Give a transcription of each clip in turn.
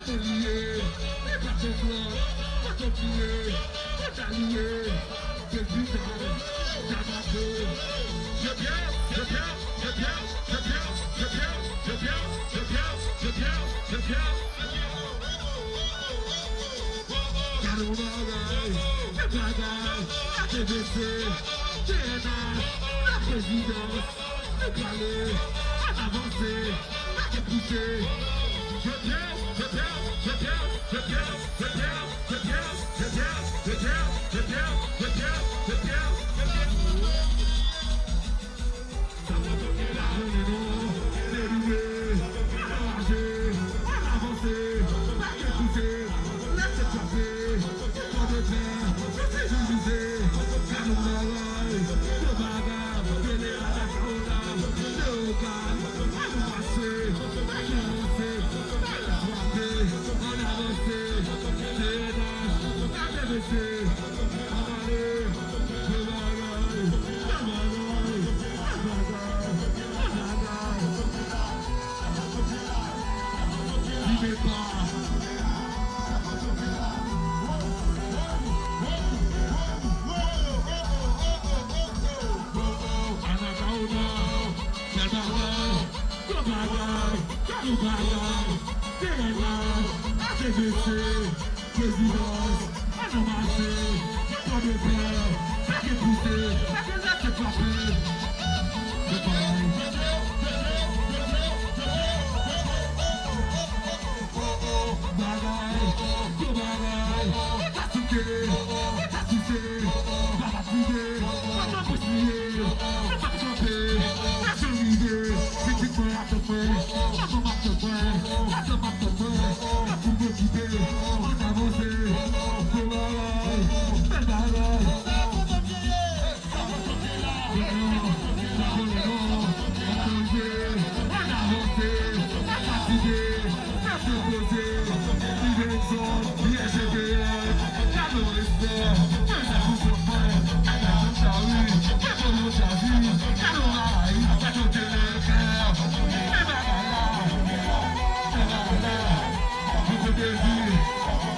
Lié, pas ton plan, pas ton pied, pas ta liée, quel putain, t'as ma peau. Je viens, je viens, je viens, je viens, je viens, je viens, je viens, je viens, je viens. Canon bagaille, le bagaille, la TVC, TNH, la présidence, le palais, à avancer, à écouter. Je viens, je viens, je viens, je viens, je viens, je viens, je viens, je viens, je viens, je viens, je viens, je viens. Ça va donner la réunion, dériver, arranger, avancer, pas écouter, laisser passer, pas de terre, c'est divisé, canon bagaille, le bagarre, venez à la sauna, le local, à nous passer, à avancer. On a avancé, c'est naze, la TVC, on va aller, le bagaille, la bagaille, la bagaille, la bagaille. N'y vais pas. Anacaona, la bagaille, le bagaille, le bagaille. TVC, présidence, à nos marchés, pas de peur, pas d'écouter, pas de laisser frapper. C'est pareil. Bagaille, gros bagaille, t'as souqué, t'as souqué, pas vacciné, pas t'empoussiller, pas chanter, pas chemiser, c'est qui peut à te faire, pas te marque te faire, pas te marque te faire. On avance, c'est bagaille, c'est bagaille. On avance, c'est fatigué, c'est proposé. Direction, ISGBL, canon espoir, mais ça vous fait mal. Canon Charlie, canon Charlie, canon Raï, canon Téléclair. C'est bagaille, c'est bagaille.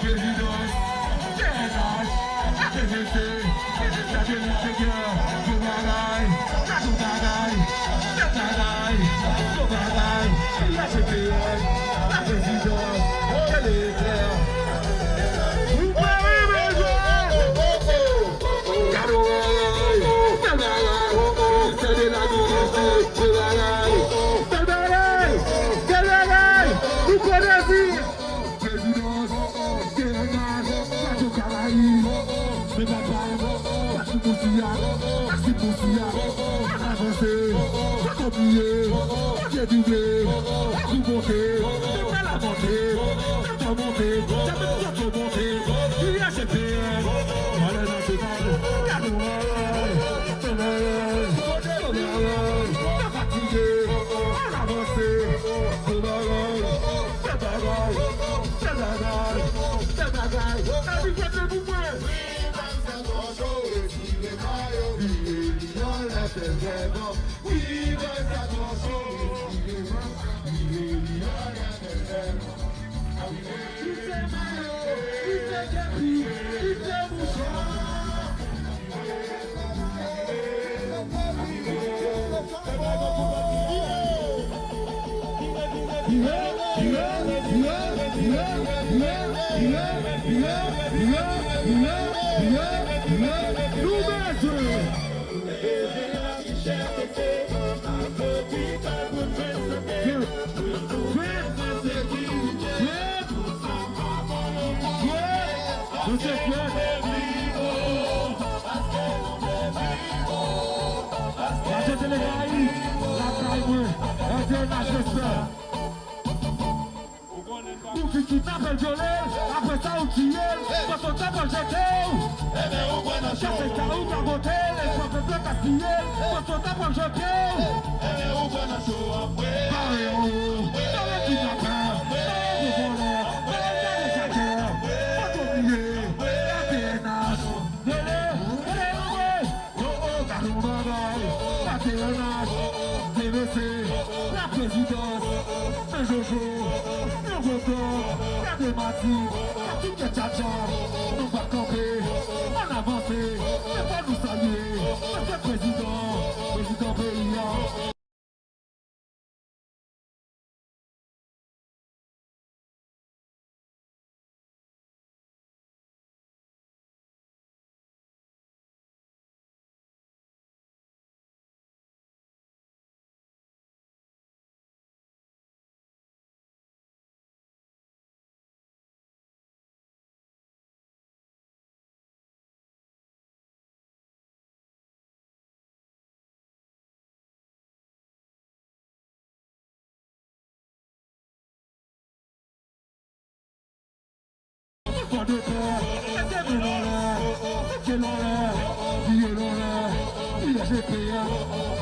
Présidence, TNH, la TVC, la TVC, le bagaille, la bagaille, le bagaille, le bagaille, la CPN, la présidence, elle est claire. Vous pouvez me voir, cadeau, le bagaille, c'est de la diversité, le bagaille, le bagaille, le bagaille, vous connaissez. Mais papa, pas tout possible, pas si possible, pas avancer, pas oublier, pas dédoubler, pas tout monter, pas la monter, pas monter, jamais pas monter, il y a CPN, voilà national, cadeau, pas fatigué, pas avancer, c'est bagaille, c'est bagaille, c'est bagaille, c'est bagaille, la vie fait le bouquet. Ou qui t'appelle violé, après ça ou tu es, quand on t'appelle jeté. Eh bien on voit la chose. C'est ça ou t'as voté, les fois que tu as pillé, quand on t'appelle jeté. Eh bien on voit la chose après. Parlez en haut, dans les petits lapins, dans les voleurs, dans les chasseurs, pas oublier, la TNH. Canon bagaille, la TNH, TVC, la présidence, un Jojo, un votant. Regardez ma vie, tout est tchatcha. On va camper, on avance, c'est pas nous saluer. Monsieur président paysan. Pas de peur, c'est de l'honneur, c'est l'honneur, il est l'honneur, il est GPA.